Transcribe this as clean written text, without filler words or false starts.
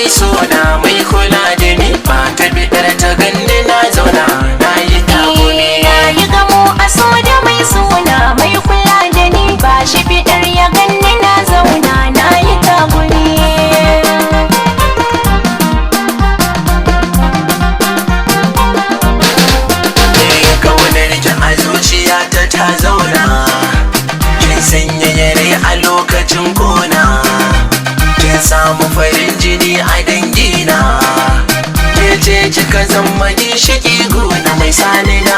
mai sona mai kula da ni ba ta bidar ta ganni na zauna na yi tagumi. Na yi gamo a so da mai suna mai kula da ni ba shi bidar ya ganni na zauna na yi tagumi. Kaunar ki a zuciyata ta zauna, kin sanya yare a lokacin kona, kin samu farin jini a dangina, ke ce kika zama ginshiki gona mai sani na